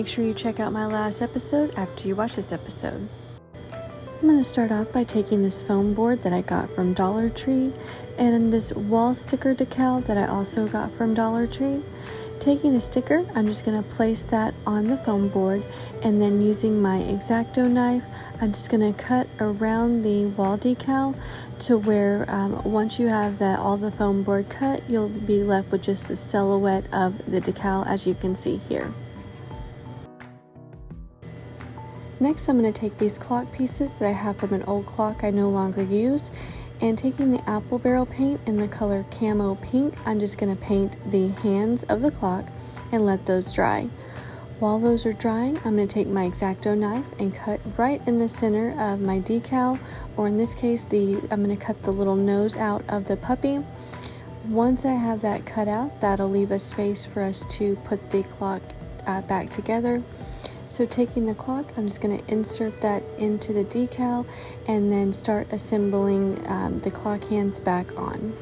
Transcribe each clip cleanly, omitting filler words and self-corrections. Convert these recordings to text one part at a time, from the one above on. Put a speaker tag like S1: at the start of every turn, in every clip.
S1: make sure you check out my last episode after you watch this episode. I'm going to start off by taking this foam board that I got from Dollar Tree and this wall sticker decal that I also got from Dollar Tree. Taking the sticker, I'm just going to place that on the foam board, and then using my X-Acto knife, I'm just going to cut around the wall decal to where once you have all the foam board cut, you'll be left with just the silhouette of the decal, as you can see here. Next, I'm going to take these clock pieces that I have from an old clock I no longer use, and taking the apple barrel paint in the color Camo Pink, I'm just going to paint the hands of the clock and let those dry. While those are drying, I'm going to take my X-Acto knife and cut right in the center of my decal, or in this case, I'm going to cut the little nose out of the puppy. Once I have that cut out, that'll leave a space for us to put the clock back together. So taking the clock, I'm just going to insert that into the decal and then start assembling the clock hands back on.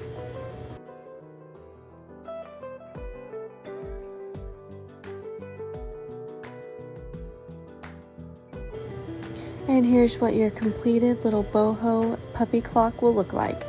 S1: And here's what your completed little boho puppy clock will look like.